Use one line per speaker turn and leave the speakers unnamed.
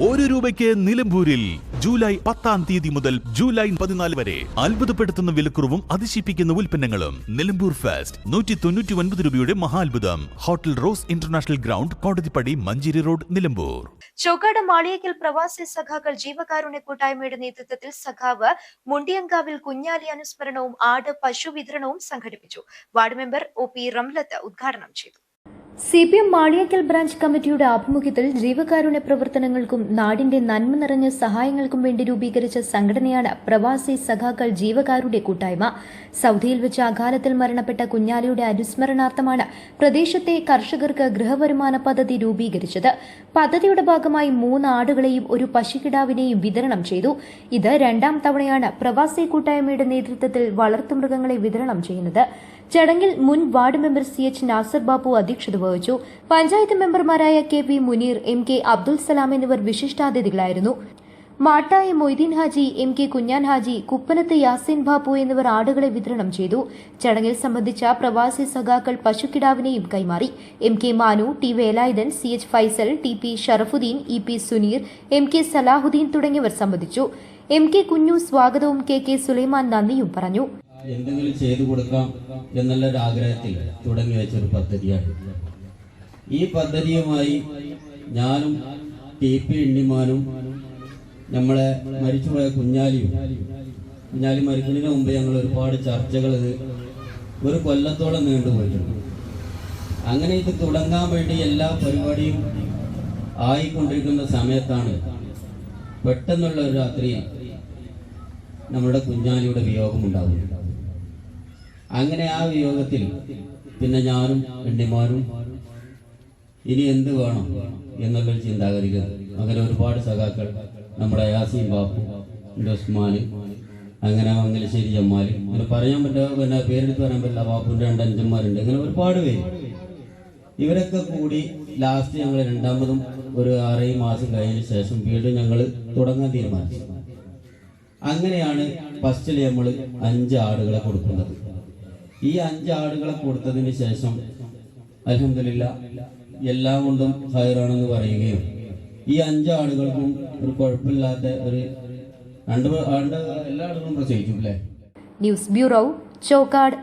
₹1 നിലമ്പൂരിൽ ജൂലൈ 10 മുതൽ ജൂലൈ 14 വരെ അത്ഭുതപ്പെടുത്തുന്ന വിലക്കുറവും അതിശയിപ്പിക്കുന്ന ഉൽപ്പന്നങ്ങളും. നിലമ്പൂർ ഫെസ്റ്റ് 199 രൂപയുടെ മഹാത്ഭുതം. Hotel rose international ground, Kodathippadi, Manjeri road, Nilambur.
Chokkad Maliyekkal പ്രവാസി സഖാക്കൾ ജീവകാരുണ്യ കൂട്ടായ്മയുടെ നേതൃത്വത്തിൽ സഖാവ് മുണ്ടിയങ്കാവിൽ കുഞ്ഞാലി അനുസ്മരണവും ആട് പശു വിതരണവും സംഘടിപ്പിച്ചു. വാർഡ് മെമ്പർ OP റംലത്ത് ഉദ്ഘാടനം ചെയ്തു.
CPM മാളിയേക്കൽ ബ്രാഞ്ച് കമ്മിറ്റിയുടെ ആഭിമുഖ്യത്തിൽ ജീവകാരുണ്യ പ്രവർത്തനങ്ങൾക്കും നാടിന്റെ നന്മ നിറഞ്ഞ സഹായങ്ങൾക്കും വേണ്ടി രൂപീകരിച്ച സംഘടനയാണ് പ്രവാസി സഖാക്കൾ ജീവകാരുണ്യ കൂട്ടായ്മ. സൌദിയിൽ വെച്ച് അകാലത്തിൽ മരണപ്പെട്ട കുഞ്ഞാലിയുടെ അനുസ്മരണാർത്ഥമാണ് പ്രദേശത്തെ കർഷകർക്ക് ഗൃഹവരുമാന പദ്ധതി രൂപീകരിച്ചത്. പദ്ധതിയുടെ ഭാഗമായി 3 ആടുകളെയും ഒരു പശുക്കിടാവിനെയും വിതരണം ചെയ്തു. ഇത് 2ാം തവണയാണ് പ്രവാസി കൂട്ടായ്മയുടെ നേതൃത്വത്തിൽ വളർത്തുമൃഗങ്ങളെ വിതരണം ചെയ്യുന്നത്. ചടങ്ങിൽ മുൻ ward member CH Nasar Babu അധ്യക്ഷത വഹിച്ചു. പഞ്ചായത്ത് മെമ്പർമാരായ KP മുനീർ, MK അബ്ദുൽ സലാം എന്നിവർ വിശിഷ്ടാതിഥികളായിരുന്നു. മാട്ടായ മൊയ്തീൻ ഹാജി, MK കുഞ്ഞാൻ ഹാജി, കുപ്പനത്ത് യാസിൻ ബാബു എന്നിവർ ആടുകളെ വിതരണം ചെയ്തു. ചടങ്ങിൽ സംബന്ധിച്ച പ്രവാസി സഖാക്കൾ പശുക്കിടാവിനെയും കൈമാറി. MK Manu, T Velayudhan, CH Faisal, TP Sharafuddin, EP Suneer, MK Salahuddin തുടങ്ങിയവർ സംബന്ധിച്ചു. MK കുഞ്ഞു സ്വാഗതവും KK സുലൈമാൻ നന്ദിയും പറഞ്ഞു.
എന്തെങ്കിലും ചെയ്തു കൊടുക്കാം എന്നുള്ളൊരു ആഗ്രഹത്തിൽ തുടങ്ങി വെച്ചൊരു പദ്ധതിയാണ്. ഈ പദ്ധതിയുമായി ഞാനും TP എണ്ണിമാനും നമ്മളെ മരിച്ചുപോയ കുഞ്ഞാലി മരിക്കുന്നതിന് മുമ്പ് ഞങ്ങൾ ഒരുപാട് ചർച്ചകൾ ഒരു കൊല്ലത്തോളം നീണ്ടുപോയിട്ടുണ്ട്. അങ്ങനെ ഇത് തുടങ്ങാൻ വേണ്ടി എല്ലാ പരിപാടിയും ആയിക്കൊണ്ടിരിക്കുന്ന സമയത്താണ് പെട്ടെന്നുള്ള ഒരു രാത്രി നമ്മുടെ കുഞ്ഞാലിയുടെ വിയോഗമുണ്ടാകുന്നത്. അങ്ങനെ ആ വിയോഗത്തിൽ പിന്നെ ഞാനും എണ്ണിമാരും ഇനി എന്ത് വേണം എന്നുള്ളൊരു ചിന്താഗതികൾ അങ്ങനെ ഒരുപാട് സഖാക്കൾ, നമ്മുടെ യാസീൻ ബാപ്പു, ഉസ്മാൻ, അങ്ങനെ മംഗലശ്ശേരി ജമ്മാൽ, അങ്ങനെ പറയാൻ പറ്റുക, പിന്നെ പേരെടുത്ത് പറയാൻ പറ്റില്ല, ബാപ്പുവിൻ്റെ 2 അഞ്ചന്മാരുണ്ട്, അങ്ങനെ ഒരുപാട് പേര്. ഇവരൊക്കെ കൂടി ലാസ്റ്റ് ഞങ്ങൾ 2ാമതും ഒരു 6 മാസം കഴിഞ്ഞതിന് ശേഷം വീണ്ടും ഞങ്ങൾ തുടങ്ങാൻ തീരുമാനിച്ചു. അങ്ങനെയാണ് ഫസ്റ്റിൽ നമ്മൾ 5 ആടുകളെ കൊടുക്കുന്നത്. ഈ 5 ആടുകളെ കൊടുത്തതിന് ശേഷം അൽഹംദുലില്ലാഹ് എല്ലാം കൊണ്ടും ഹൈറാണെന്ന് പറയുകയും ഈ 5 ആടുകൾക്കും ഒരു കുഴപ്പമില്ലാത്ത ഒരു 2 എല്ലാ ആടുകളും പ്രസവിക്കും. അല്ലേ?
News bureau, Chokkad.